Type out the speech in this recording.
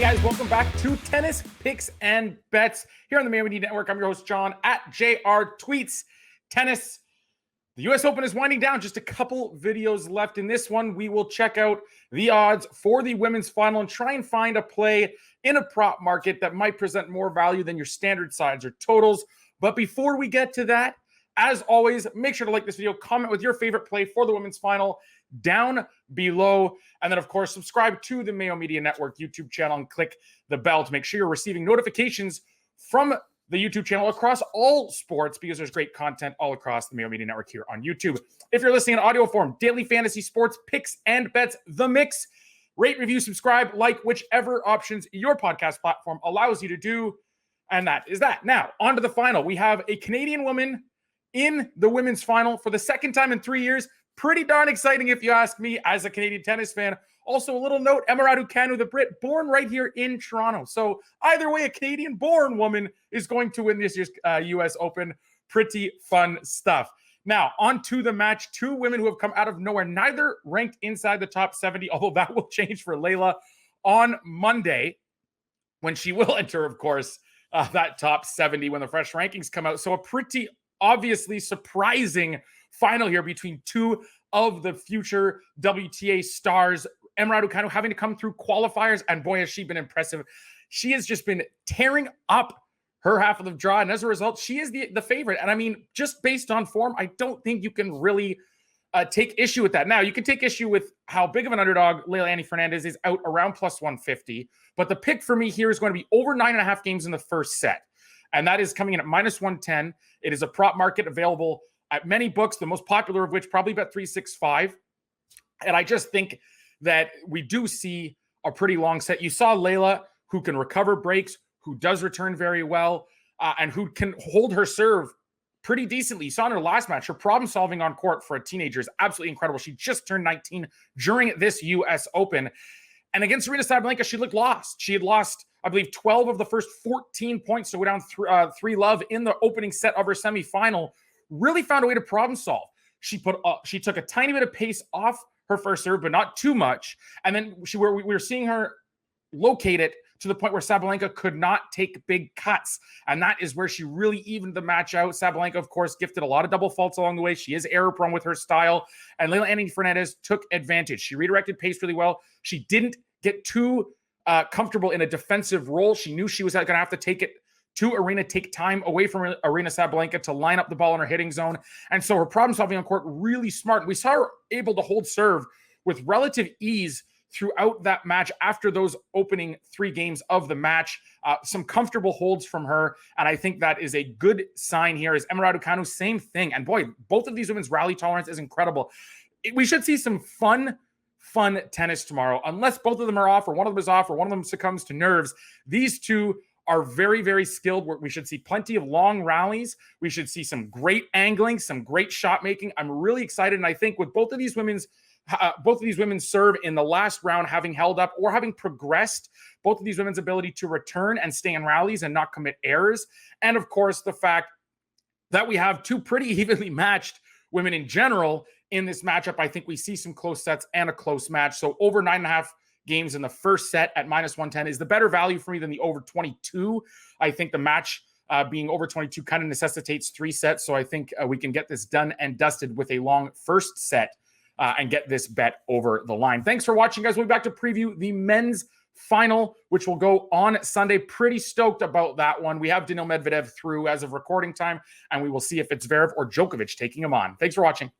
guys, welcome back to Tennis Picks and Bets here on the Mayo Network. I'm your host, John, at JR Tweets Tennis. The U.S. Open is winding down. Just a couple videos left. In this one, we will check out the odds for the women's final and try and find a play in a prop market that might present more value than your standard sides or totals. But before we get to that, as always, make sure to like this video, comment with your favorite play for the women's final down below. And then, of course, subscribe to the Mayo Media Network YouTube channel and click the bell to make sure you're receiving notifications from the YouTube channel across all sports, because there's great content all across the Mayo Media Network here on YouTube. If you're listening in audio form, daily fantasy sports picks and bets, the mix. Rate, review, subscribe, like, whichever options your podcast platform allows you to do. And that is that. Now, on to the final. We have a Canadian woman in the women's final for the second time in 3 years. Pretty darn exciting, if you ask me, as a Canadian tennis fan. Also, a little note, Raducanu, the Brit, born right here in Toronto. So either way, a Canadian-born woman is going to win this year's U.S. Open. Pretty fun stuff. Now, on to the match. Two women who have come out of nowhere, neither ranked inside the top 70, although that will change for Leylah on Monday, when she will enter, of course, that top 70 when the fresh rankings come out. So a pretty obviously surprising final here between two of the future WTA stars. Raducanu having to come through qualifiers, and boy, has she been impressive. She has just been tearing up her half of the draw, and as a result, she is the favorite. And I mean, just based on form, I don't think you can really take issue with that. Now, you can take issue with how big of an underdog Fernandez is, out around plus 150, but the pick for me here is going to be over 9.5 games in the first set, and that is coming in at minus 110. It is a prop market available at many books, the most popular of which probably Bet365. And I just think that we do see a pretty long set. You saw Leylah, who can recover breaks, who does return very well, and who can hold her serve pretty decently. You saw in her last match, her problem solving on court for a teenager is absolutely incredible. She just turned 19 during this U.S. Open. And against Aryna Sabalenka, she looked lost. She had lost, I believe, 12 of the first 14 points to go down 3-love in the opening set of her semifinal. Really found a way to problem solve. She took a tiny bit of pace off her first serve, but not too much. And then we were seeing her locate it to the point where Sabalenka could not take big cuts. And that is where she really evened the match out. Sabalenka, of course, gifted a lot of double faults along the way. She is error prone with her style. And Leylah Fernandez took advantage. She redirected pace really well. She didn't get too comfortable in a defensive role. She knew she was going to have to take it to Aryna, take time away from Aryna Sabalenka to line up the ball in her hitting zone. And so her problem solving on court, really smart. We saw her able to hold serve with relative ease throughout that match after those opening 3 games of the match. Some comfortable holds from her, and I think that is a good sign here. As Raducanu, same thing. And boy, both of these women's rally tolerance is incredible. We should see some fun tennis tomorrow, unless both of them are off, or one of them is off, or one of them succumbs to nerves. These two are very, very skilled. We should see plenty of long rallies. We should see some great angling, some great shot making. I'm really excited, and I think with both of these women serve in the last round having held up or having progressed, both of these women's ability to return and stay in rallies and not commit errors, and of course the fact that we have two pretty evenly matched women in general in this matchup, I think we see some close sets and a close match. So over 9.5 games in the first set at minus 110 is the better value for me than the over 22. I think the match being over 22 kind of necessitates 3 sets. So I think we can get this done and dusted with a long first set and get this bet over the line. Thanks for watching, guys. We'll be back to preview the men's final, which will go on Sunday. Pretty stoked about that one. We have Daniil Medvedev through as of recording time, and we will see if it's Zverev or Djokovic taking him on. Thanks for watching.